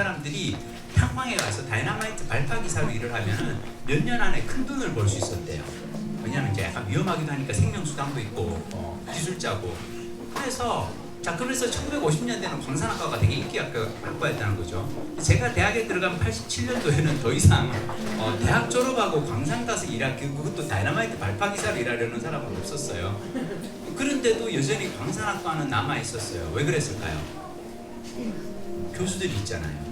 사람들이 탕방에 가서 다이너마이트 발파 기사로 일을 하면은 몇 년 안에 큰 돈을 벌 수 있었대요. 왜냐면 이제 약간 위험하기도 하니까 생명수당도 있고 기술자고. 그래서 그래서 1950년대는 광산학과가 되게 학과였다는 거죠. 제가 대학에 들어간 87년도에는 더 이상 대학 졸업하고 광산 가서 그것도 다이너마이트 발파 기사로 일하려는 사람은 없었어요. 그런데도 여전히 광산학과는 남아 있었어요. 왜 그랬을까요? 교수들이 있잖아요.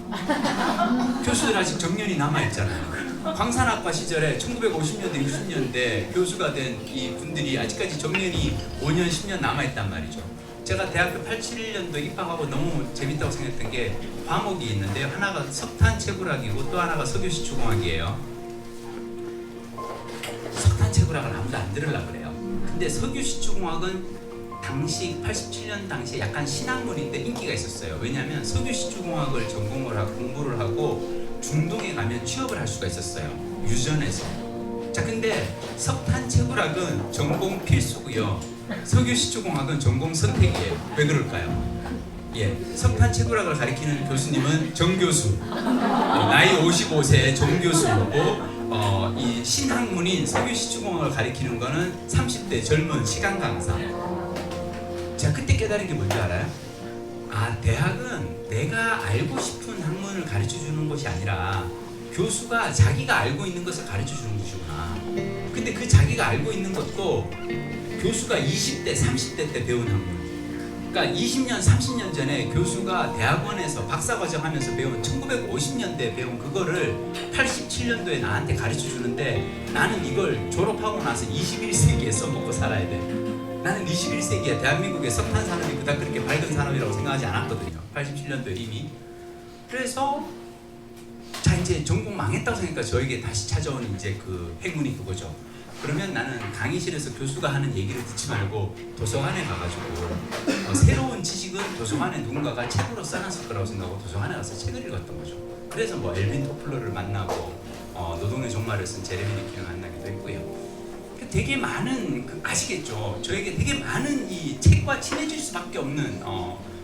교수들 아직 정년이 남아 있잖아요. 광산학과 시절에 1950년대, 60년대 교수가 된 이 분들이 아직까지 정년이 5년, 10년 남아 있단 말이죠. 제가 대학교 87년도 입학하고 너무 재밌다고 생각했던 게 과목이 있는데 하나가 석탄채굴학이고 또 하나가 석유시추공학이에요. 석탄채굴학은 아무도 안 들으려고 그래요. 근데 석유시추공학은 당시 87년 당시에 약간 신학문인데 인기가 있었어요. 왜냐하면 석유시추공학을 전공을 하고 공부를 하고 중동에 가면 취업을 할 수가 있었어요. 유전에서. 자, 근데 석탄채굴학은 전공 필수고요. 석유시추공학은 전공 선택이에요. 왜 그럴까요? 예, 석탄채굴학을 가리키는 교수님은 정교수, 나이 55세 정교수고, 이 신학문인 석유시추공학을 가리키는 거는 30대 젊은 시간 강사. 제가 그때 깨달은 게 뭔지 알아요? 대학은 내가 알고 싶은 학문을 가르쳐 주는 것이 아니라 교수가 자기가 알고 있는 것을 가르쳐 주는 것이구나. 근데 그 자기가 알고 있는 것도 교수가 20대, 30대 때 배운 학문. 그러니까 20년, 30년 전에 교수가 대학원에서 박사과정 하면서 배운 1950년대 배운 그거를 87년도에 나한테 가르쳐 주는데 나는 이걸 졸업하고 나서 21세기에 써먹고 살아야 돼. 나는 21세기에 대한민국의 석탄 산업이 그닥 그렇게 밝은 산업이라고 생각하지 않았거든요. 87년도에 이미. 그래서 자, 이제 전공 망했다고 생각하니까 저에게 다시 찾아온 이제 그 행운이 그거죠. 그러면 나는 강의실에서 교수가 하는 얘기를 듣지 말고 도서관에 가가지고 새로운 지식은 도서관에 누군가가 책으로 써놨을 거라고 생각하고 도서관에 가서 책을 읽었던 거죠. 그래서 뭐 엘빈 토플러를 만나고 노동의 종말을 쓴 제레미 니킨을 만나기도 했고요. 되게 많은 아시겠죠? 저에게 되게 많은 이 책과 친해질 수밖에 없는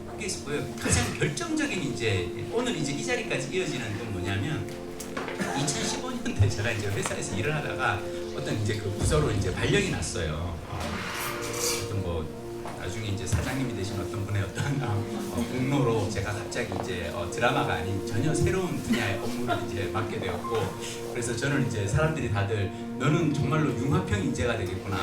그게 있었고요. 가장 결정적인 이제 오늘 이제 이 자리까지 이어지는 건 뭐냐면 2015년도에 제가 이제 회사에서 일을 하다가 어떤 이제 그 부서로 이제 발령이 났어요. 어떤 뭐 나중에 이제 사장님이 되신 어떤 분의 어떤 공로로 제가 갑자기 이제 드라마가 아닌 전혀 새로운 분야의 업무를 이제 맡게 되었고, 그래서 저는 이제 사람들이 다들 너는 정말로 융합형 인재가 되겠구나.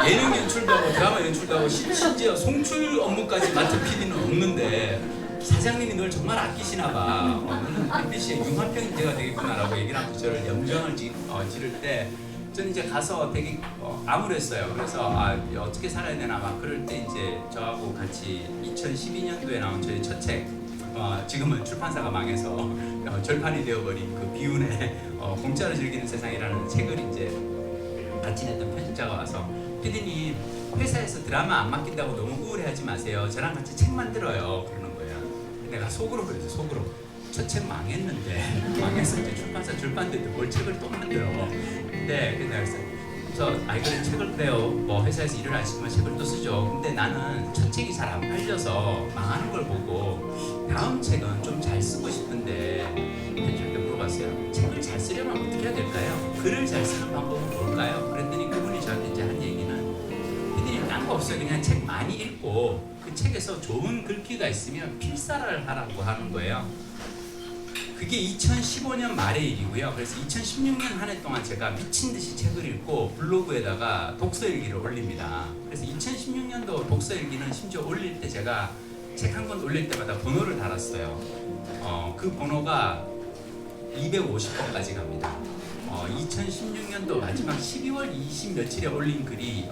예능 연출도 하고 드라마 연출도 하고 심지어 송출 업무까지 맡은 PD는 없는데 사장님이 널 정말 아끼시나 봐. 너는 MBC의 융합형 인재가 되겠구나라고 얘기를 하면서 저를 염정을 지를 때 저는 이제 가서 되게 암울했어요. 그래서 어떻게 살아야 되나 막 그럴 때 이제 저하고 같이 2012년도에 나온 저희 첫 책, 지금은 출판사가 망해서 절판이 되어버린 그 비운의 공짜로 즐기는 세상이라는 책을 이제 같이 냈던 편집자가 와서 피디님 회사에서 드라마 안 맡긴다고 너무 우울해하지 마세요. 저랑 같이 책 만들어요. 그러는 거예요. 내가 속으로 그랬어. 속으로. 첫 책 망했는데 망해서 이제 출판사 절판됐는데 뭘 책을 또 만들어. 근데 내가 그래서 그래 책을 그래요. 뭐 회사에서 일을 하시지만 책을 또 쓰죠. 근데 나는 첫 책이 잘 안 팔려서 망하는 걸 보고 다음 책은 좀 잘 쓰고 싶은데 편집한테 물어봤어요. 책을 잘 쓰려면 어떻게 해야 될까요? 글을 잘 쓰는 방법은 뭘까요? 그랬더니 그분이 저한테 이제 한 얘기는 피디님 딴 거 없어요. 그냥 책 많이 읽고 그 책에서 좋은 글귀가 있으면 필사를 하라고 하는 거예요. 그게 2015년 말의 일이고요. 그래서 2016년 한 해 동안 제가 미친 듯이 책을 읽고 블로그에다가 독서일기를 올립니다. 그래서 2016년도 독서일기는 심지어 올릴 때 제가 책 한 권 올릴 때마다 번호를 달았어요. 그 번호가 250번까지 갑니다. 2016년도 마지막 12월 20 며칠에 올린 글이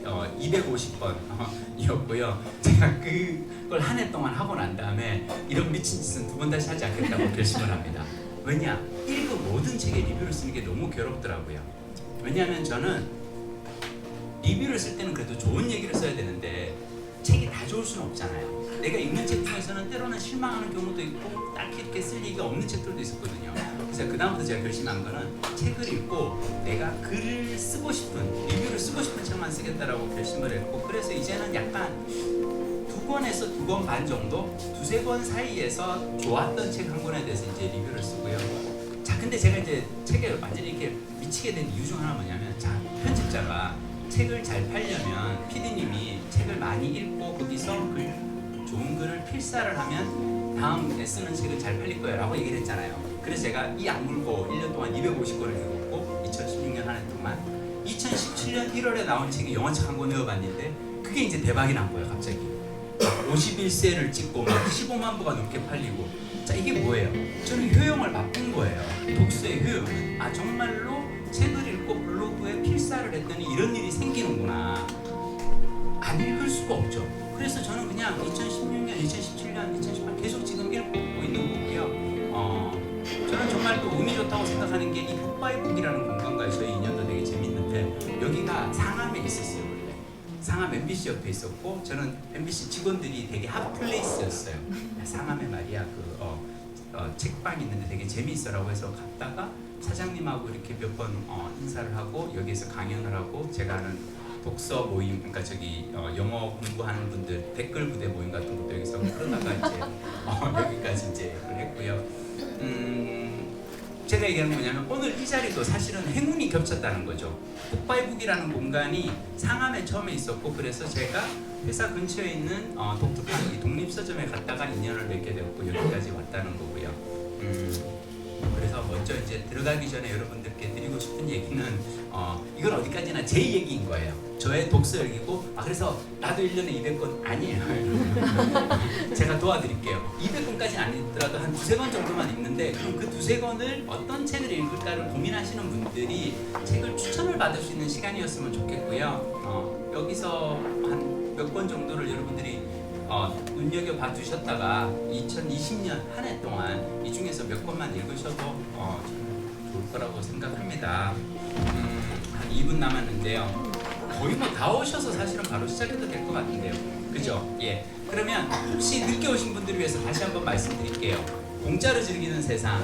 250번이었고요. 제가 그걸 한 해 동안 하고 난 다음에 이런 미친 짓은 두 번 다시 하지 않겠다고 결심을 합니다. 왜냐? 읽은 모든 책에 리뷰를 쓰는 게 너무 괴롭더라고요. 왜냐하면 저는 리뷰를 쓸 때는 그래도 좋은 얘기를 써야 되는데 책이 다 좋을 수는 없잖아요. 내가 읽는 책 중에서는 때로는 실망하는 경우도 있고 딱히 이렇게 쓸 얘기가 없는 책들도 있었거든요. 그래서 그다음부터 제가 결심한 거는 책을 읽고 내가 글을 쓰고 싶은, 리뷰를 쓰고 싶은 책만 쓰겠다라고 결심을 했고, 그래서 이제는 약간 두 권에서 2권 반 정도, 2~3권 사이에서 좋았던 책 한 권에 대해서 이제 리뷰를 쓰고요. 자, 근데 제가 이제 책에 완전히 이렇게 미치게 된 이유 중 하나 뭐냐면, 자, 편집자가 책을 잘 팔려면 PD님이 책을 많이 읽고 거기서 좋은 글을 필사를 하면 다음 쓰는 책은 잘 팔릴 거야 라고 얘기를 했잖아요. 그래서 제가 이 악물고 1년 동안 250권을 읽었고 2016년 한 해 동안 2017년 1월에 나온 책이 영어책 한 권 외워봤는데 그게 이제 대박이 난 거예요. 갑자기 51세를 찍고 막 15만 부가 넘게 팔리고. 자, 이게 뭐예요? 저는 효용을 맛본 거예요. 독서의 효용은 정말로 책을 읽고 블로그에 필사를 했더니 이런 일이 생기는구나. 안 읽을 수가 없죠. 그래서 저는 그냥 2016년, 2017년, 2018 계속 지금 읽고 있는 거고요. 저는 정말 또 운이 좋다고 생각하는 게 이 굿바이북이라는 공간과의 저희 인연도 되게 재밌는데, 여기가 상암에 있었어요. 원래 상암 MBC 옆에 있었고, 저는 MBC 직원들이 되게 핫플레이스였어요. 상암에 말이야 책방이 있는데 되게 재미있어라고 해서 갔다가 사장님하고 이렇게 몇 번 인사를 하고 여기에서 강연을 하고, 제가 하는 독서 모임, 그러니까 영어 공부하는 분들 댓글 부대 모임 같은 것도 여기서 그러다가 이제 여기까지 이제 했고요. 제가 얘기하는 건 뭐냐면, 오늘 이 자리도 사실은 행운이 겹쳤다는 거죠. 북바이북이라는 공간이 상암에 처음에 있었고, 그래서 제가 회사 근처에 있는 독특한 이 독립서점에 갔다가 인연을 맺게 되었고 여기까지 왔다는 거고요. 그래서 먼저 이제 들어가기 전에 여러분들께 드리고 싶은 얘기는 이건 어디까지나 제 얘기인 거예요. 저의 독서 열기고, 그래서 나도 1년에 200권 아니에요. 제가 도와드릴게요. 200권까지는 아니더라도 한 2~3권 정도만 읽는데, 그럼 그 2~3권을 어떤 책을 읽을까를 고민하시는 분들이 책을 추천을 받을 수 있는 시간이었으면 좋겠고요. 여기서 한 몇 권 정도를 여러분들이 눈여겨봐 두셨다가 2020년 한 해 동안 이 중에서 몇 권만 읽으셔도 저는 좋을 거라고 생각합니다. 한 2분 남았는데요. 거의 뭐 다 오셔서 사실은 바로 시작해도 될 것 같은데요. 그죠? 예. 그러면 혹시 늦게 오신 분들을 위해서 다시 한번 말씀드릴게요. 공짜로 즐기는 세상,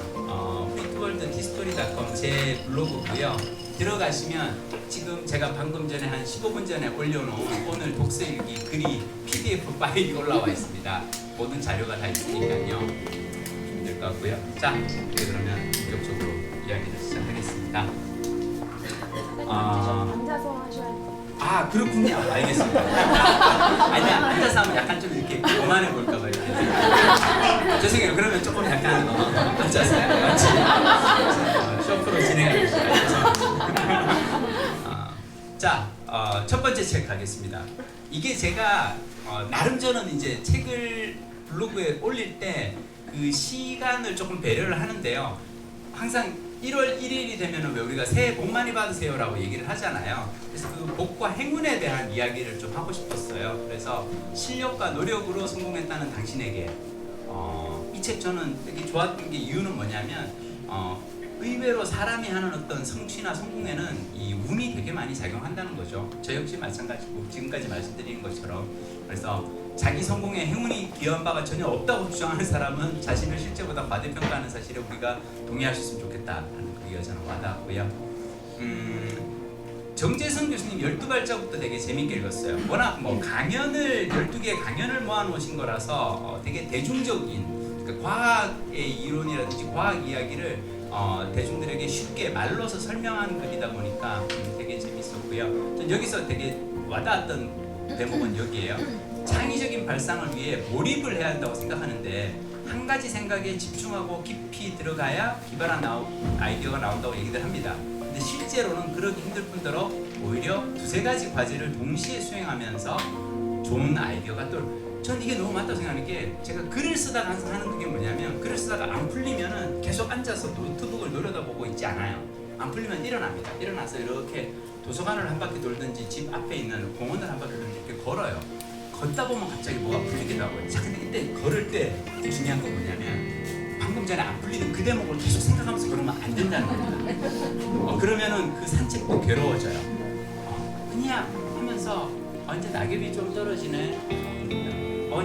free2worldhistory.com 제 블로그고요. 들어가시면 지금 제가 방금 전에 한 15분 전에 올려놓은 오늘 독서일기 글이 PDF 파일이 올라와 있습니다. 모든 자료가 다 있으니까요. 좀 될 것 같고요. 자, 이제 그러면 본격적으로 이야기를 시작하겠습니다. 앉아서 하셔야 돼요. 그렇군요. 알겠습니다. 아니야, 앉아서 하면 약간 좀 이렇게 거만해 볼까봐 이렇게. 죄송해요. 그러면 조금 약간 앉아서 같이 쇼프로 진행하겠습니다. 자, 첫 번째 책 가겠습니다. 이게 제가 나름 저는 이제 책을 블로그에 올릴 때 그 시간을 조금 배려를 하는데요. 항상 1월 1일이 되면 왜 우리가 새해 복 많이 받으세요라고 얘기를 하잖아요. 그래서 그 복과 행운에 대한 이야기를 좀 하고 싶었어요. 그래서 실력과 노력으로 성공했다는 당신에게, 이 책 저는 되게 좋았던 게 이유는 뭐냐면, 의외로 사람이 하는 어떤 성취나 성공에는 이 운이 되게 많이 작용한다는 거죠. 저 역시 마찬가지고 지금까지 말씀드린 것처럼. 그래서 자기 성공에 행운이 기여한 바가 전혀 없다고 주장하는 사람은 자신을 실제보다 과대평가하는 사실에 우리가 동의하셨으면 좋겠다 하는 그게 저는 와닿았고요. 정재성 교수님 12발자국도 되게 재밌게 읽었어요. 워낙 뭐 강연을 12개의 강연을 모아놓으신 거라서 되게 대중적인, 그러니까 과학의 이론이라든지 과학 이야기를 대중들에게 쉽게 말로서 설명하는 글이다 보니까 되게 재밌었고요. 전 여기서 되게 와닿았던 대목은 여기에요. 창의적인 발상을 위해 몰입을 해야 한다고 생각하는데, 한 가지 생각에 집중하고 깊이 들어가야 기발한 아이디어가 나온다고 얘기를 합니다. 근데 실제로는 그러기 힘들 뿐더러 오히려 2~3가지 과제를 동시에 수행하면서 좋은 아이디어가 전 이게 너무 맞다고 생각하는 게, 제가 글을 쓰다가 항상 하는 게 뭐냐면, 글을 쓰다가 안 풀리면은 계속 앉아서 노트북을 노려다보고 있지 않아요. 안 풀리면 일어납니다. 일어나서 이렇게 도서관을 한 바퀴 돌든지 집 앞에 있는 공원을 한 바퀴 돌든지 이렇게 걸어요. 걷다 보면 갑자기 뭐가 풀리기도 하고. 자, 근데 이때 걸을 때 중요한 건 뭐냐면, 방금 전에 안 풀리는 그 대목을 계속 생각하면서 걸으면 안 된다는 겁니다. 그러면은 그 산책도 괴로워져요. 그냥 하면서 이제 낙엽이 좀 떨어지네,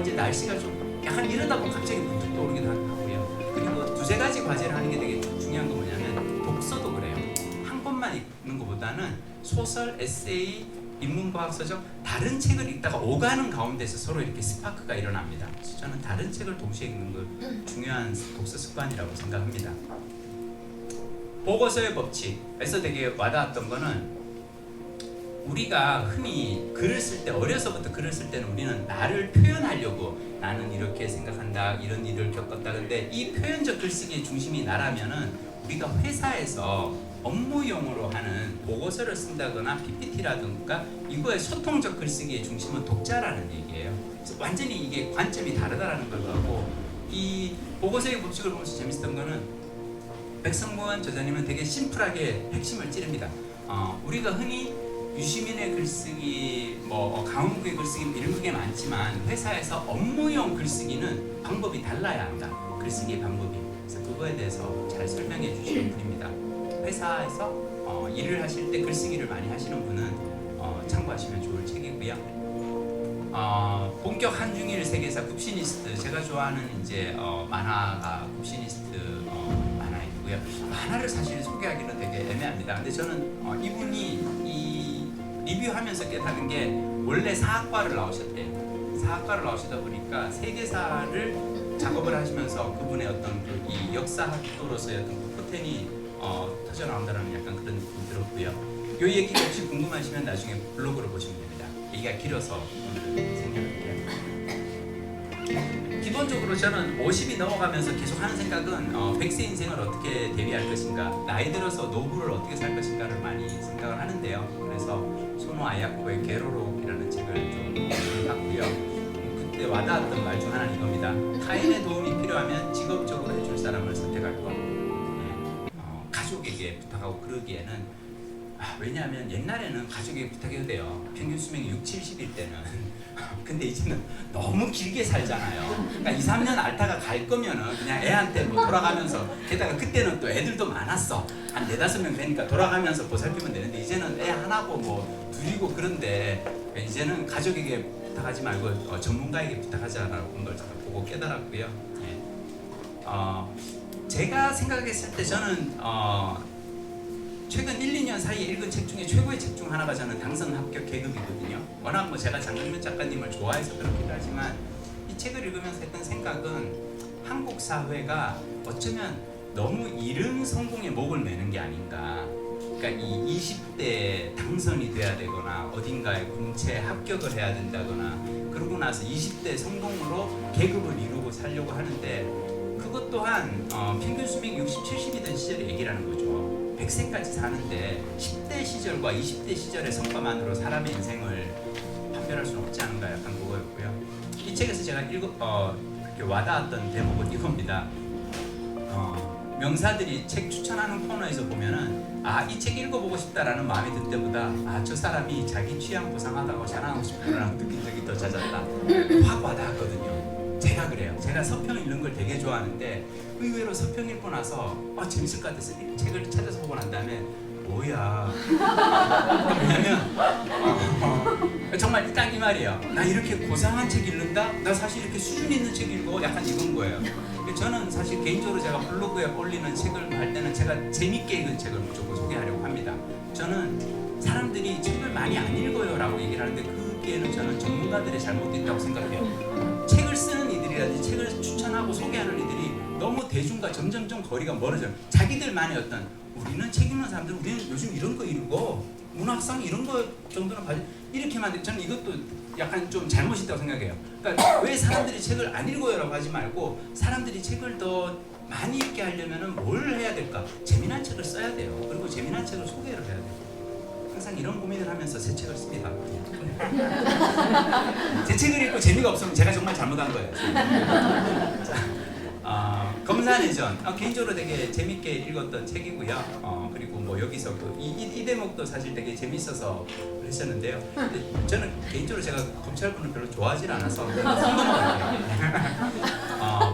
이제 날씨가 좀 약간 이러다 보면 갑자기 문득 떠오르기도 하고요. 그리고 2~3가지 과제를 하는 게 되게 중요한 건 뭐냐면, 독서도 그래요. 한 권만 읽는 것보다는 소설, 에세이, 인문과학서적 다른 책을 읽다가 오가는 가운데서 서로 이렇게 스파크가 일어납니다. 그래서 저는 다른 책을 동시에 읽는 걸 중요한 독서 습관이라고 생각합니다. 보고서의 법칙에서 되게 와닿았던 거는 우리가 흔히 글을 쓸 때, 어려서부터 글을 쓸 때는 우리는 나를 표현하려고 나는 이렇게 생각한다, 이런 일을 겪었다. 근데 이 표현적 글쓰기의 중심이 나라면은 우리가 회사에서 업무용으로 하는 보고서를 쓴다거나 PPT라든가 이거의 소통적 글쓰기의 중심은 독자라는 얘기예요. 그래서 완전히 이게 관점이 다르다라는 걸 하고, 이 보고서의 법칙을 보면서 재밌었던 거는 백성무원 저자님은 되게 심플하게 핵심을 찌릅니다. 우리가 흔히 유시민의 글쓰기, 강원국의 글쓰기 이런 게 많지만 회사에서 업무용 글쓰기는 방법이 달라야 한다. 글쓰기의 방법이. 그래서 그거에 대해서 잘 설명해 주시는 분입니다. 회사에서 일을 하실 때 글쓰기를 많이 하시는 분은 참고하시면 좋을 책이고요. 본격 한중일 세계사 굽시니스트, 제가 좋아하는 이제 만화가 굽시니스트 만화이고요. 만화를 사실 소개하기는 되게 애매합니다. 근데 저는 이분이 이 리뷰하면서 깨닫는 게 원래 사학과를 나오셨대요. 사학과를 나오시다 보니까 세계사를 작업을 하시면서 그분의 어떤 이 역사학도로서의 어떤 그 포텐이 터져 나온다는 약간 그런 느낌이 들었고요. 이 얘기 혹시 궁금하시면 나중에 블로그로 보시면 됩니다. 얘기가 길어서 생략할게요. 기본적으로 저는 50이 넘어가면서 계속 하는 생각은 100세 인생을 어떻게 대비할 것인가, 나이 들어서 노후를 어떻게 살 것인가를 많이 생각을 하는데요. 그래서 소노 아야코의 게로록이라는 책을 좀 봤고요. 그때 와닿았던 말 중 하나는 이겁니다. 타인의 도움이 필요하면 직업적으로 해줄 사람을 선택할 것. 가족에게 부탁하고 그러기에는 왜냐하면 옛날에는 가족에게 부탁해도 돼요. 평균 수명이 60, 70일 때는. 근데 이제는 너무 길게 살잖아요. 그러니까 2, 3년 앓다가 갈 거면은 그냥 애한테 뭐 돌아가면서, 게다가 그때는 또 애들도 많았어. 한 4, 5명 되니까 돌아가면서 보살피면 되는데 이제는 애 하나고 뭐 둘이고 그런데 이제는 가족에게 부탁하지 말고 전문가에게 부탁하자라는 걸 제가 보고 깨달았고요. 제가 생각했을 때 저는 최근 1, 2년 사이에 읽은 책 중에 최고의 책 중 하나가 저는 당선 합격 계급이거든요. 워낙 뭐 제가 장정면 작가님을 좋아해서 그렇기도 하지만 이 책을 읽으면서 했던 생각은 한국 사회가 어쩌면 너무 이른 성공에 목을 매는 게 아닌가. 그러니까 이 20대 당선이 돼야 되거나 어딘가에 군체 합격을 해야 된다거나 그러고 나서 20대 성공으로 계급을 이루고 살려고 하는데 그것 또한 평균 수명이 60, 70이던 시절의 얘기라는 거죠. 100세까지 사는데 10대 시절과 20대 시절의 성과만으로 사람의 인생을 판별할 수는 없지 않은가, 약간 그거였고요. 이 책에서 제가 이렇게 와닿았던 대목은 이겁니다. 명사들이 책 추천하는 코너에서 보면은 이 책 읽어보고 싶다라는 마음이 들 때보다 저 사람이 자기 취향 고상하다고 자랑하고 싶다라는 느낀 적이 더 잦았다. 확 와닿았거든요. 제가 그래요. 제가 서평 읽는 걸 되게 좋아하는데 의외로 서평 읽고 나서 재밌을 것 같아서 책을 찾아서 보고 난 다음에 뭐야. 왜냐면 정말 딱 이 말이에요. 나 이렇게 고상한 책 읽는다? 나 사실 이렇게 수준 있는 책 읽어? 약간 이건 거예요. 저는 사실 개인적으로 제가 블로그에 올리는 책을 할 때는 제가 재밌게 읽은 책을 무조건 소개하려고 합니다. 저는 사람들이 책을 많이 안 읽어요 라고 얘기를 하는데 그게는 저는 전문가들의 잘못이 있다고 생각해요. 책을 쓰는 이들이라든지 책을 추천하고 소개하는 이들이 너무 대중과 점점점 거리가 멀어져요. 자기들만의 어떤, 우리는 책 읽는 사람들, 우리는 요즘 이런 거 읽고 문학상 이런 거 정도는 봐야지, 이렇게만 돼. 저는 이것도 약간 좀 잘못이 있다고 생각해요. 그러니까 왜 사람들이 책을 안 읽어요 라고 하지 말고 사람들이 책을 더 많이 읽게 하려면 뭘 해야 될까? 재미난 책을 써야 돼요. 그리고 재미난 책을 소개를 해야 돼요. 항상 이런 고민을 하면서 새 책을 씁니다. 제 책을 읽고 재미가 없으면 제가 정말 잘못한 거예요. 검사내전 개인적으로 되게 재밌게 읽었던 책이고요. 그리고 뭐 여기서 이 대목도 사실 되게 재밌어서 그랬었는데요. 근데 저는 개인적으로 제가 검찰분을 별로 좋아하지 않아서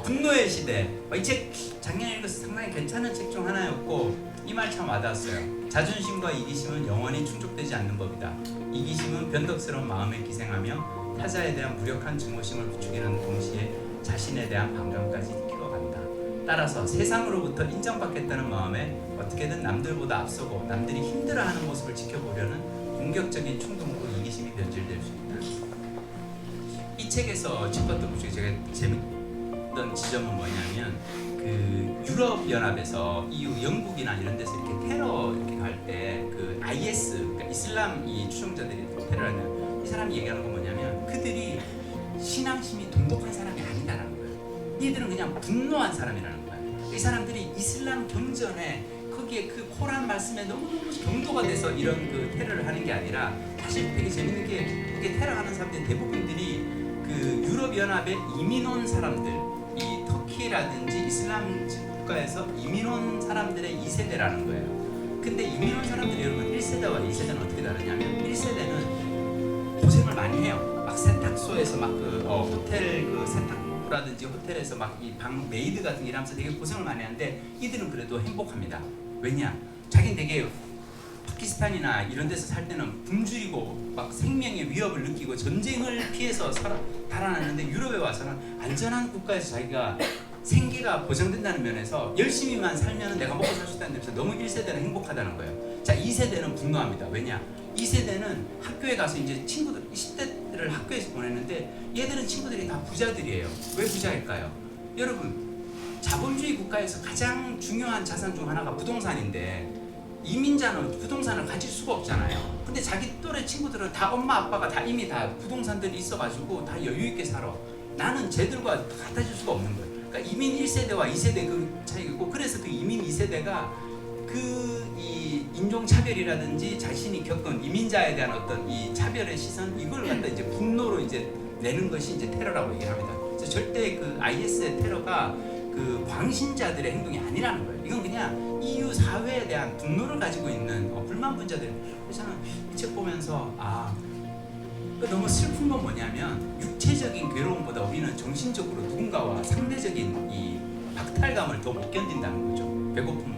분노의 시대, 이 책 작년에 읽어서 상당히 괜찮은 책 중 하나였고 이 말 참 와닿았어요. 자존심과 이기심은 영원히 충족되지 않는 법이다. 이기심은 변덕스러운 마음에 기생하며 타자에 대한 무력한 증오심을 부추기는 동시에 자신에 대한 반감까지 키워간다. 따라서 세상으로부터 인정받겠다는 마음에 어떻게든 남들보다 앞서고 남들이 힘들어하는 모습을 지켜보려는 공격적인 충동으로 이기심이 변질될 수 있다. 이 책에서 짚었던 것 중에 제가 재밌던 지점은 뭐냐면 그 유럽 연합에서 EU 영국이나 이런 데서 이렇게 테러 이렇게 갈 때 그 IS 그러니까 이슬람 이 추종자들이 테러하는 이 사람이 얘기하는 건 뭐냐면 그들이 신앙심이 돈독한 사람이 아니다라는 거예요. 얘들은 그냥 분노한 사람이라는 거예요. 이 사람들이 이슬람 경전에 거기에 그 코란 말씀에 너무너무 경도가 돼서 이런 그 테러를 하는 게 아니라 사실 되게 재밌는 게 이게 테러하는 사람들 대부분들이 그 유럽 연합에 이민 온 사람들 이 터키라든지 이슬람 국가에서 이민 온 사람들의 2세대라는 거예요. 근데 이민 온 사람들이 여러분 1세대와 2세대는 어떻게 다르냐면 1세대는 고생을 많이 해요. 막 세탁소에서 막 그 호텔 그 세탁라든지 호텔에서 막 이 방 메이드 같은 일 하면서 되게 고생을 많이 하는데 이들은 그래도 행복합니다. 왜냐? 자기는 되게 파키스탄이나 이런 데서 살 때는 굶주리고 막 생명의 위협을 느끼고 전쟁을 피해서 달아났는데 유럽에 와서는 안전한 국가에서 자기가 생계가 보장된다는 면에서 열심히만 살면 내가 먹고 살 수 있다는 점에서 너무 1세대는 행복하다는 거예요. 자, 2세대는 분노합니다. 왜냐? 2세대는 학교에 가서 이제 친구들 10대를 학교에서 보냈는데 얘들은 친구들이 다 부자들이에요. 왜 부자일까요? 여러분, 자본주의 국가에서 가장 중요한 자산 중 하나가 부동산인데 이민자는 부동산을 가질 수가 없잖아요. 근데 자기 또래 친구들은 다 엄마 아빠가 다 이미 다 부동산들이 있어가지고 다 여유 있게 살아. 나는 쟤들과 갖다 줄 수가 없는 거예요. 그러니까 이민 1세대와 2세대 그 차이고 그래서 그 이민 2세대가 그 이 인종 차별이라든지 자신이 겪은 이민자에 대한 어떤 이 차별의 시선 이걸 갖다 이제 분노로 이제 내는 것이 이제 테러라고 얘기합니다. 그래서 절대 그 IS의 테러가 그 광신자들의 행동이 아니라는 거예요. 이건 그냥 EU 사회에 대한 분노를 가지고 있는 불만 분자들. 그래서 저는 이 책 보면서 너무 슬픈 건 뭐냐면 육체적인 괴로움보다 우리는 정신적으로 누군가와 상대적인 이 박탈감을 더 못 견딘다는 거죠. 배고픔보다.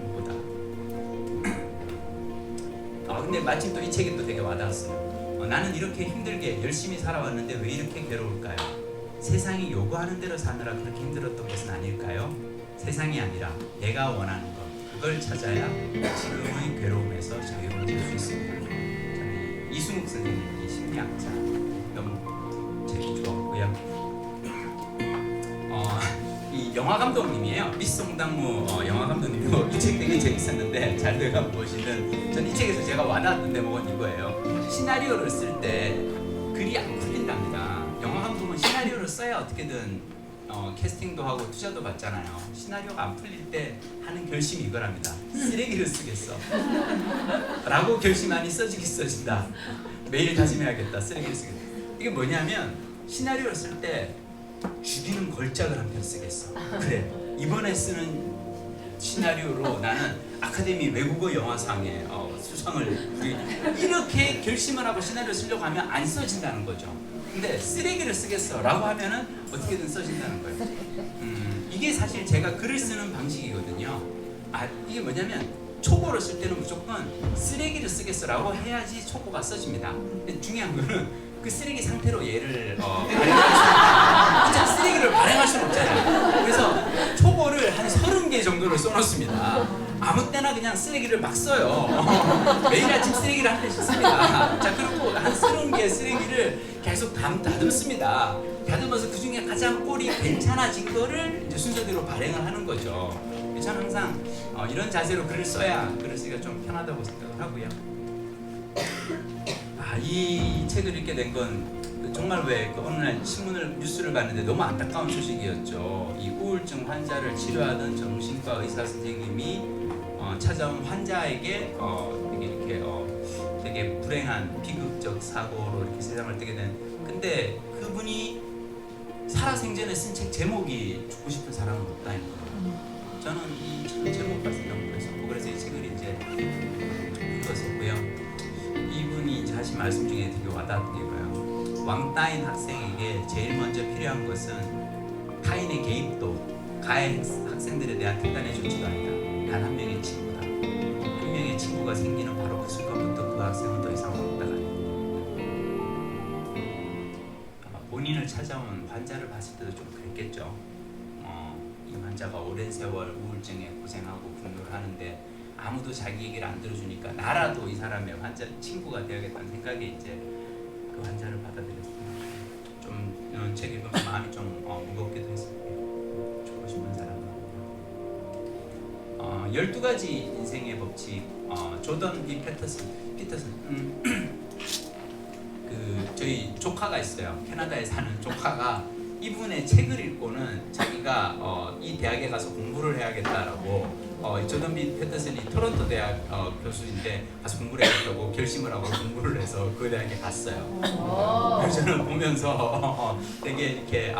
근데 마침 또 이 책이 또 되게 와닿았어요. 나는 이렇게 힘들게 열심히 살아왔는데 왜 이렇게 괴로울까요? 세상이 요구하는 대로 사느라 그렇게 힘들었던 것은 아닐까요? 세상이 아니라 내가 원하는 것 그걸 찾아야 지금의 괴로움에서 자유로워질 수 있습니다. 저는 이순욱 선생님 이 심리학자 너무 책이 좋았고요. 이 영화 감독님이에요. 미송당무 영화 감독님이고 이 책 되게 재밌었는데 잘 돼가 무엇이든 전 이 책에서 제가 와닿았던 대목은 이거예요. 시나리오를 쓸 때 글이 안 풀린답니다. 영화 감독은 시나리오를 써야 어떻게든 캐스팅도 하고 투자도 받잖아요. 시나리오가 안 풀릴 때 하는 결심이 이거랍니다. 쓰레기를 쓰겠어 라고 결심하니 써지기 써진다. 매일 다짐해야겠다. 쓰레기를 쓰겠다. 이게 뭐냐면 시나리오를 쓸 때 죽이는 걸작을 한 편 쓰겠어. 그래, 이번에 쓰는 시나리오로 나는 아카데미 외국어 영화상에 수상을 이렇게 결심을 하고 시나리오 쓰려고 하면 안 써진다는 거죠. 근데 쓰레기를 쓰겠어 라고 하면은 어떻게든 써진다는 거예요. 이게 사실 제가 글을 쓰는 방식이거든요. 이게 뭐냐면 초고를 쓸 때는 무조건 쓰레기를 쓰겠어 라고 해야지 초고가 써집니다. 근데 중요한 거는 그 쓰레기 상태로 얘를 발행할 수 있는 쓰레기를 발행할 수는 없잖아요. 그래서 초고를 한 30개 정도를 써놓습니다. 아무 때나 그냥 쓰레기를 막 써요. 매일 아침 쓰레기를 한 대씩 씁니다. 자, 그리고 한 30개 쓰레기를 계속 다듬습니다. 다듬어서 그 중에 가장 꼴이 괜찮아진 거를 이제 순서대로 발행을 하는 거죠. 저는 항상 이런 자세로 글을 써야 글을 쓰기가 좀 편하다고 생각을 하고요. 이 책을 읽게 된 건 정말 왜 어느 날 뉴스를 봤는데 너무 안타까운 소식이었죠. 이 우울증 환자를 치료하던 정신과 의사 선생님이 찾아온 환자에게 되게 불행한 비극적 사고로 이렇게 세상을 뜨게 된. 근데 그분이 살아생전에 쓴 책 제목이 죽고 싶은 사람은 없다는 거예요. 저는 이 제목 봤을 때 너무 그랬었고 그래서 이 책을 이제 읽었었고요. 이분이 이제 하신 말씀 중에 되게 와닿았던 게 이거예요. 왕따인 학생에게 제일 먼저 필요한 것은 타인의 개입도 가해 학생들에 대한 특단의 조치도 아니다. 단 한 명의 친구다. 한 명의 친구가 생기는 바로 그 순간부터 그 학생은 더 이상 왕따가 아니다. 아마 본인을 찾아온 환자를 봤을 때도 좀 그랬겠죠. 이 환자가 오랜 세월 우울증에 고생하고 분노를 하는데 아무도 자기 얘기를 안 들어주니까 나라도 이 사람의 환자 친구가 되어야겠다는 생각에 이제 그 환자를 받아들였습니다. 좀 책 읽으면서 마음이 좀 무겁기도 했어요. 죽고 싶은 사람은 12가지 인생의 법칙 조던 B 피터슨 그 저희 조카가 있어요. 캐나다에 사는 조카가 이분의 책을 읽고는 자기가 이 대학에 가서 공부를 해야겠다라고 조던 B 피터슨이 토론토 대학 교수인데 가서 공부를 해야겠다고 결심을 하고 공부를 해서 그 대학에 갔어요. 그래서 저는 보면서 되게 이렇게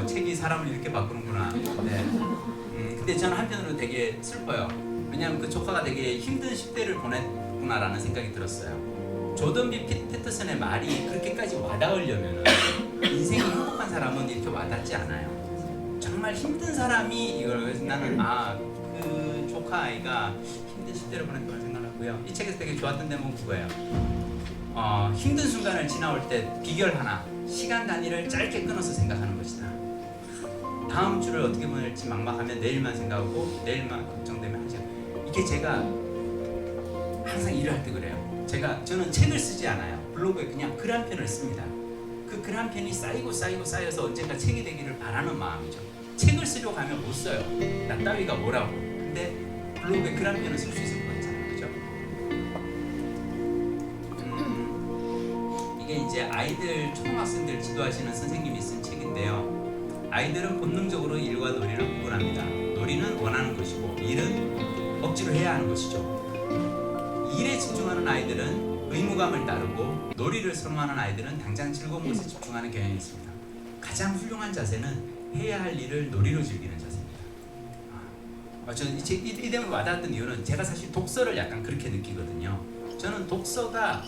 책이 사람을 이렇게 바꾸는구나. 네. 근데 저는 한편으로 되게 슬퍼요. 왜냐하면 그 조카가 되게 힘든 10대를 보냈구나라는 생각이 들었어요. 조던 B 피터슨의 말이 그렇게까지 와닿으려면 인생이 행복한 사람은 이렇게 와닿지 않아요. 정말 힘든 사람이 이걸 그래서 나는 그 조카 아이가 힘든 10대를 보냈다고 생각하고요. 이 책에서 되게 좋았던 대목은 그거예요. 힘든 순간을 지나올 때 비결 하나, 시간 단위를 짧게 끊어서 생각하는 것이다. 다음 주를 어떻게 보낼지 막막하면 내일만 생각하고 내일만 걱정되면 하죠. 이게 제가 항상 일을 할 때 그래요. 저는 책을 쓰지 않아요. 블로그에 그냥 글 한 편을 씁니다. 그 글 한 편이 쌓여서 언젠가 책이 되기를 바라는 마음이죠. 책을 쓰려고 하면 못 써요. 나 따위가 뭐라고. 근데 블로그에 글 한 편을 쓸 수 있을 것 같잖아요. 그죠? 이게 이제 아이들, 초등학생들 지도하시는 선생님이 쓴 책인데요. 아이들은 본능적으로 일과 놀이를 구분합니다. 놀이는 원하는 것이고 일은 억지로 해야 하는 것이죠. 일에 집중하는 아이들은 의무감을 따르고 놀이를 선호하는 아이들은 당장 즐거운 것에 집중하는 경향이 있습니다. 가장 훌륭한 자세는 해야 할 일을 놀이로 즐기는 자세입니다. 저는 이 대목이 와닿았던 이유는 제가 사실 독서를 약간 그렇게 느끼거든요. 저는 독서가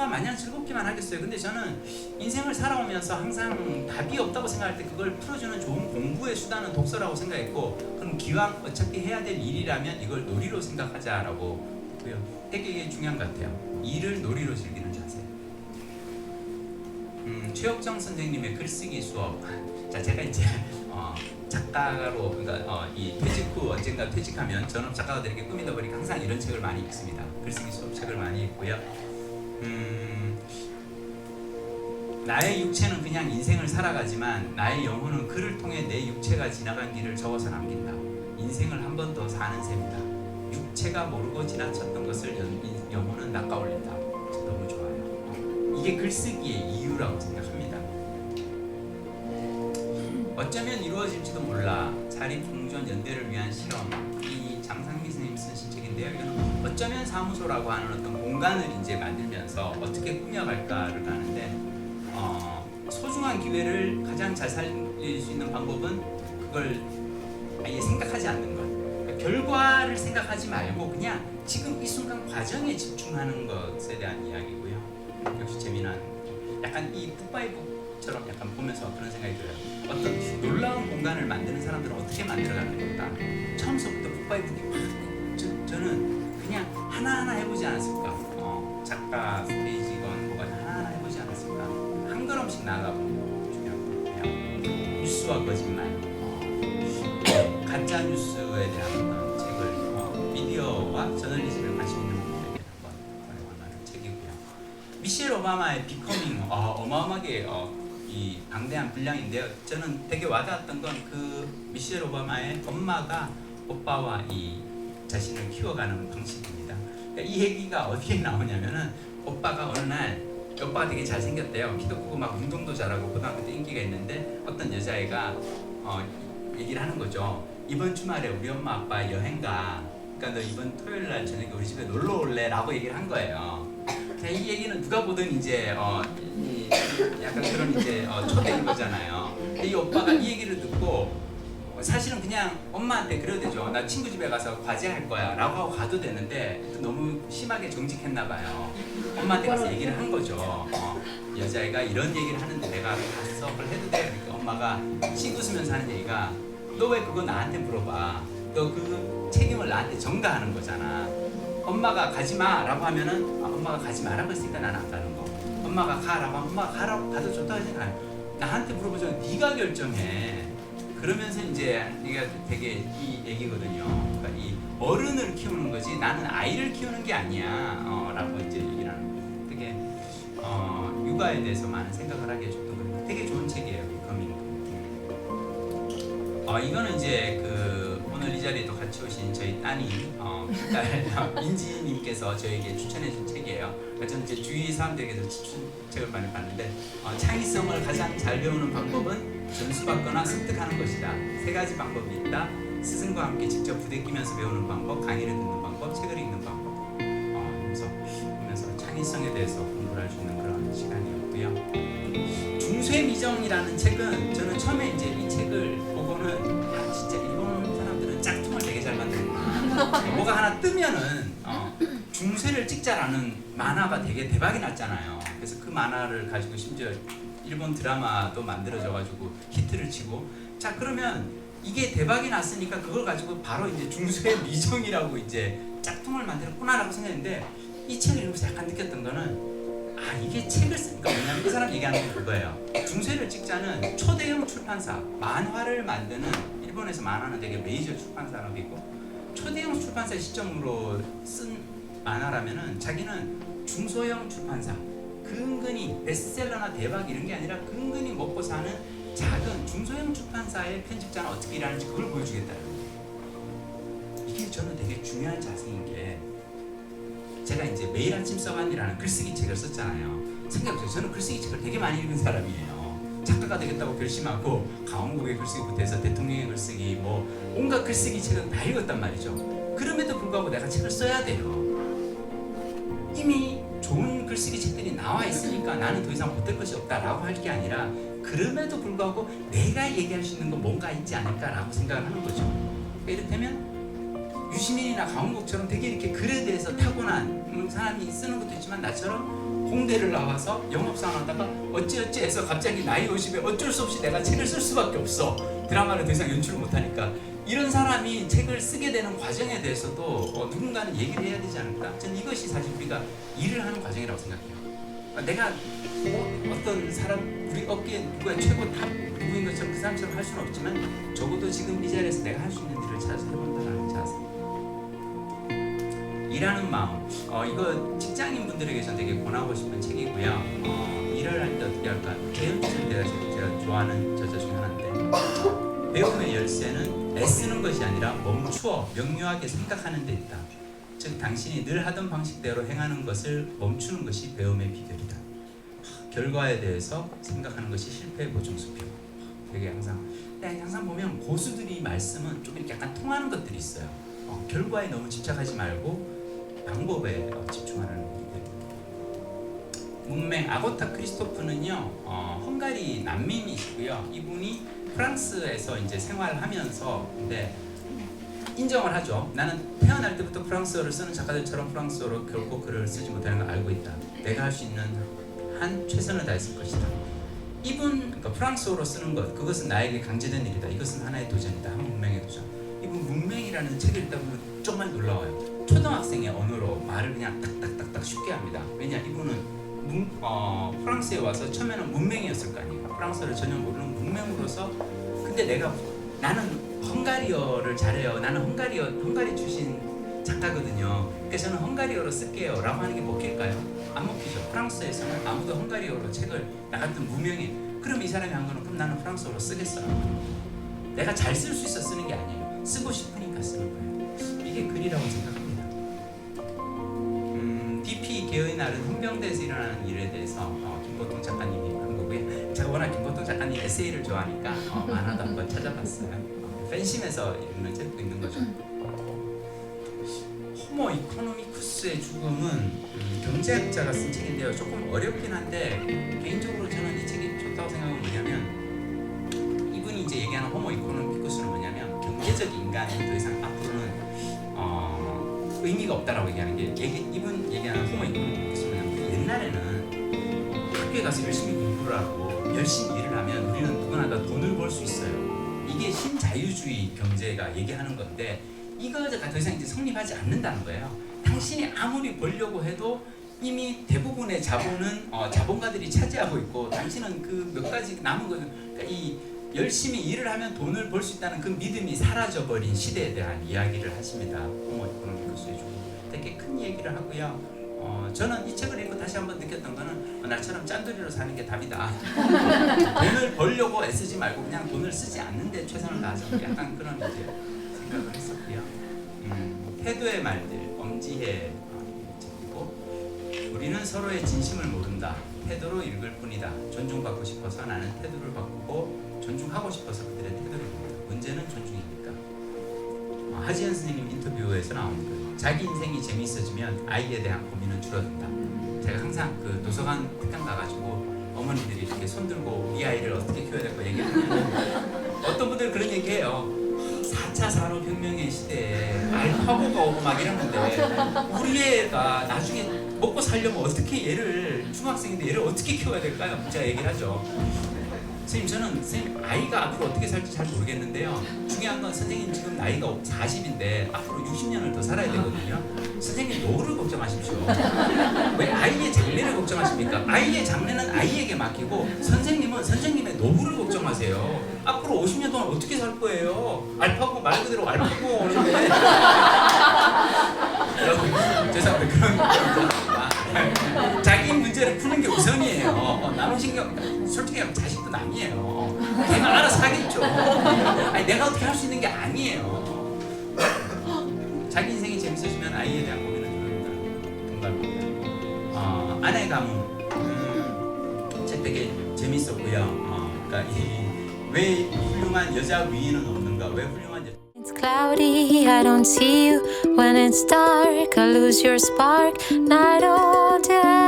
마냥 즐겁기만 하겠어요. 근데 저는 인생을 살아오면서 항상 답이 없다고 생각할 때 그걸 풀어주는 좋은 공부의 수단은 독서라고 생각했고, 그럼 기왕 어차피 해야 될 일이라면 이걸 놀이로 생각하자라고 했고요. 되게 이게 중요한 것 같아요. 일을 놀이로 즐기는 자세. 최혁정 선생님의 글쓰기 수업. 자, 제가 이제 작가로, 그러니까 이 퇴직 후 언젠가 퇴직하면 전업 작가가 되게 꿈이다 보니까 항상 이런 책을 많이 읽습니다. 글쓰기 수업 책을 많이 읽고요. 나의 육체는 그냥 인생을 살아가지만 나의 영혼은 그를 통해 내 육체가 지나간 길을 적어서 남긴다. 인생을 한 번 더 사는 셈이다. 육체가 모르고 지나쳤던 것을 영혼은 낚아올린다. 너무 좋아요. 이게 글쓰기의 이유라고 생각합니다. 어쩌면 이루어질지도 몰라. 자립공존 연대를 위한 실험. 이 장상미 선생님 쓰신 책인데요. 이거는 어쩌면 사무소라고 하는 어떤 공간을 이제 만들면서 어떻게 꾸며갈까를 하는데, 소중한 기회를 가장 잘 살릴 수 있는 방법은 그걸 아예 생각하지 않는 것. 그러니까 결과를 생각하지 말고 그냥 지금 이 순간 과정에 집중하는 것에 대한 이야기고요. 역시 재미난, 약간 이 북바이북처럼 약간 보면서 그런 생각이 들어요. 어떤 놀라운 공간을 만드는 사람들은 어떻게 만들어가는 걸까? 처음부터 북바이북이 저는 그냥 하나하나 해보지 않았을까? 작가 스테이지건 뭐가 하나하나 해보지 않았을까? 한 걸음씩 나아가보는 거 중요한 것 같아요. 뉴스와 거짓말, 가짜 뉴스에 대한 어떤 책을 미디어와 저널리즘에 관심 있는 분들에게 한번 권하는 책이고요. 미셸 오바마의 비커밍, 어마어마하게 이 방대한 분량인데요. 저는 되게 와닿았던 건 그 미셸 오바마의 엄마가 오빠와 이 자신을 키워가는 방식입니다. 그러니까 이 얘기가 어디에 나오냐면은 오빠가 어느 날, 오빠가 되게 잘생겼대요. 키도 크고 막 운동도 잘하고 고등학교 때 인기가 있는데 어떤 여자애가 얘기를 하는 거죠. 이번 주말에 우리 엄마 아빠 여행 가. 그러니까 너 이번 토요일 날 저녁에 우리 집에 놀러 올래? 라고 얘기를 한 거예요. 이 얘기는 누가 보든 이제 약간 그런 이제 초대인 거잖아요. 이 오빠가 이 얘기를 듣고 사실은 그냥 엄마한테 그래도 되죠. 나 친구 집에 가서 과제할 거야 라고 하고 가도 되는데 너무 심하게 정직했나 봐요. 엄마한테 가서 얘기를 한 거죠. 여자애가 이런 얘기를 하는데 내가 가서 그걸 해도 돼? 그러니까 엄마가 씩 웃으면서 하는 얘기가, 너 왜 그거 나한테 물어봐? 너 그 책임을 나한테 전가하는 거잖아. 엄마가 가지 마 라고 하면은 엄마가 가지 마라고 했으니까 나는 안 가는 거. 엄마가 가라고 하면 엄마가 가도 좋다고 하잖아요. 나한테 물어보죠. 네가 결정해. 그러면서 이제 이게 되게 이 얘기거든요. 그러니까 이 어른을 키우는 거지 나는 아이를 키우는 게 아니야. 라고 이제 얘기를 하는 거예요. 되게 육아에 대해서 많은 생각을 하게 해줬던 거예요. 되게 좋은 책이에요. 비커밍. 이거는 이제 오늘 이 자리에도 같이 오신 저희 따님 딸 민지님께서 저에게 추천해준 책이에요. 저는 이제 주위 사람들에게서 책을 많이 봤는데 창의성을 가장 잘 배우는 방법은 전수받거나 습득하는 것이다. 3가지 방법이 있다. 스승과 함께 직접 부대끼면서 배우는 방법, 강의를 듣는 방법, 책을 읽는 방법. 그래서 보면서 창의성에 대해서 공부를 할 수 있는 그런 시간이었고요. 중쇠미정이라는 책은 저는 처음에 이제 이 책을 보고는 진짜 일본 사람들은 짝퉁을 되게 잘 만드는구나. 뭐가 하나 뜨면은 중쇠를 찍자라는 만화가 되게 대박이 났잖아요. 그래서 그 만화를 가지고 심지어 일본 드라마도 만들어져가지고 히트를 치고, 자 그러면 이게 대박이 났으니까 그걸 가지고 바로 이제 중쇠미정이라고 이제 짝퉁을 만들었구나라고 생각했는데, 이 책을 읽으면서 약간 느꼈던 거는 이게 책을 쓰니까 뭐냐면 그 사람 얘기하는 게 그거예요. 중쇠를 찍자는 초대형 출판사, 만화를 만드는 일본에서 만화는 되게 메이저 출판사라고 있고, 초대형 출판사의 시점으로 쓴 만화라면은 자기는 중소형 출판사, 근근히 베스트셀러나 대박 이런 게 아니라 근근히 먹고 사는 작은 중소형 출판사의 편집자는 어떻게 일하는지 그걸 보여주겠다. 이게 저는 되게 중요한 자세인 게, 제가 이제 매일 아침 써간이라는 글쓰기 책을 썼잖아요. 생각해보세요. 저는 글쓰기 책을 되게 많이 읽은 사람이에요. 작가가 되겠다고 결심하고 강원국의 글쓰기부터 해서 대통령의 글쓰기, 뭐 온갖 글쓰기 책은 다 읽었단 말이죠. 그럼에도 불구하고 내가 책을 써야 돼요. 이미 좋은 글쓰기 책들이 나와 있으니까 나는 더 이상 못할 것이 없다라고 할 게 아니라, 그럼에도 불구하고 내가 얘기할 수 있는 건 뭔가 있지 않을까라고 생각을 하는 거죠. 그러니까 이를테면 유시민이나 강원국처럼 되게 이렇게 글에 대해서 타고난 사람이 쓰는 것도 있지만, 나처럼 공대를 나와서 영업사원 하다가 어찌어찌 해서 갑자기 나이 50에 어쩔 수 없이 내가 책을 쓸 수밖에 없어. 드라마를 더 이상 연출을 못하니까. 이런 사람이 책을 쓰게 되는 과정에 대해서도 누군가는 얘기를 해야 되지 않을까? 저는 이것이 사실 우리가 일을 하는 과정이라고 생각해요. 내가 어떤 사람, 우리 업계에 누구의 최고 탑 누구인 것처럼 그 사람처럼 할 수는 없지만, 적어도 지금 이 자리에서 내가 할 수 있는 일을 찾아서 해본다는 자세. 일하는 마음. 이거 직장인 분들에게 전 되게 권하고 싶은 책이고요. 일을 할 때 어떻게 할까? 배움줄 때가 제가 좋아하는 저자 중에 하나인데, 배움의 열쇠는 애쓰는 것이 아니라 멈추어 명료하게 생각하는 데 있다. 즉 당신이 늘 하던 방식대로 행하는 것을 멈추는 것이 배움의 비결이다. 결과에 대해서 생각하는 것이 실패의 보증수표. 되게 항상 보면 고수들이 말씀은 좀 이렇게 약간 통하는 것들이 있어요. 결과에 너무 집착하지 말고 방법에 집중하는 분들. 문맹 아고타 크리스토프는요, 헝가리 난민이시고요. 이분이 프랑스에서 이제 생활하면서, 근데 인정을 하죠. 나는 태어날 때부터 프랑스어를 쓰는 작가들처럼 프랑스어로 결코 글을 쓰지 못하는 걸 알고 있다. 내가 할 수 있는 한 최선을 다했을 것이다. 그러니까 프랑스어로 쓰는 것, 그것은 나에게 강제된 일이다. 이것은 하나의 도전이다. 한 문맹의 도전. 이분 문맹이라는 책을 읽다 보면 정말 놀라워요. 초등학생의 언어로 말을 그냥 딱딱딱딱 쉽게 합니다. 왜냐, 이분은 프랑스에 와서 처음에는 문맹이었을 거 아니에요. 프랑스어를 전혀 모르는 문맹으로서, 근데 나는 헝가리어를 잘해요. 나는 헝가리 출신 작가거든요. 그래서 저는 헝가리어로 쓸게요 라고 하는 게 먹힐까요? 안 먹히죠. 프랑스에서는 아무도 헝가리어로 책을, 나 같은 무명인, 그럼 이 사람이 한 거는 그럼 나는 프랑스어로 쓰겠어요. 내가 잘 쓸 수 있어 쓰는 게 아니에요. 쓰고 싶으니까 쓰는 거예요. 이게 글이라고 생각합니다. DP 개의 날은 헌병대에서 일어나는 일에 대해서 김보통 작가님이 한 거고요. 제가 워낙 김보통 작가님 에세이를 좋아하니까 만화도 한번 찾아봤어요. 팬심에서 읽는 책도 있는 거죠. 호모 이코노미쿠스의 죽음은 경제학자가 쓴 책인데요. 조금 어렵긴 한데 개인적으로 저는 이 책이 좋다고 생각은 뭐냐면, 이분이 이제 얘기하는 호모 이코노미쿠스는 뭐냐면, 경제적 인간이 더 이상 앞으로는 의미가 없다라고 얘기하는 게, 이분 얘기하는 호모 이코노미쿠스는 뭐냐면, 옛날에는 학교에 가서 열심히 공부를 하고 열심히 일을 하면 우리는 누구나 다 돈을 벌 수 있어요. 이게 신자유주의 경제가 얘기하는 건데, 이거가 더 이상 이제 성립하지 않는다는 거예요. 당신이 아무리 벌려고 해도 이미 대부분의 자본은 자본가들이 차지하고 있고, 당신은 그 몇 가지 남은 거는, 그러니까 이 열심히 일을 하면 돈을 벌 수 있다는 그 믿음이 사라져버린 시대에 대한 이야기를 하십니다. 호모 이코노미크스의 주고 되게 큰 얘기를 하고요. 저는 이 책을 읽고 다시 한번 느꼈던 거는 나처럼 짠돌이로 사는 게 답이다. 돈을 벌려고 애쓰지 말고 그냥 돈을 쓰지 않는 데 최선을 다하자. 약간 그런 이제 생각을 했었고요. 태도의 말들, 엄지혜 책이고 우리는 서로의 진심을 모른다. 태도로 읽을 뿐이다. 존중받고 싶어서 나는 태도를 바꾸고 존중하고 싶어서 그들의 태도를 봅니다. 문제는 존중입니까? 하지연 선생님 인터뷰에서 나온 그 자기 인생이 재미있어지면 아이에 대한 고민은 줄어든다. 제가 항상 그 도서관 특강 가가지고 어머니들이 이렇게 손들고 우리 아이를 어떻게 키워야 될까 얘기하면 어떤 분들 그런 얘기해요. 4차 산업혁명의 시대에 알파고가 오고 막 이러는데 우리 애가 나중에 먹고 살려면 어떻게 얘를 중학생인데 얘를 어떻게 키워야 될까요? 제가 얘기를 하죠. 선생님 아이가 앞으로 어떻게 살지 잘 모르겠는데요. 중요한 건 선생님 지금 나이가 40인데 앞으로 60년을 더 살아야 되거든요. 선생님 노후를 걱정하십시오. 왜 아이의 장래를 걱정하십니까? 아이의 장래는 아이에게 맡기고 선생님은 선생님의 노후를 걱정하세요. 앞으로 50년 동안 어떻게 살 거예요? 알파고 말 그대로 알파고 오는데 여러분 죄송합니다. 그런 겁니다. 자기 문제를 푸는 게 우선이에요. 남은 신경 솔직히 자식도 남이에요. 걔가 알아서 하겠죠. 아니, 내가 어떻게 할 수 있는 게 아니에요. 자기 인생이 재밌어지면 아이에 대한 고민을 동감입니다. 아내 가문 책 되게 재밌었고요. 그러니까 왜 훌륭한 여자 위인은 없는가? 왜 훌륭한 여자 It's cloudy, I don't see you. When it's dark, I lose your spark. Night all day.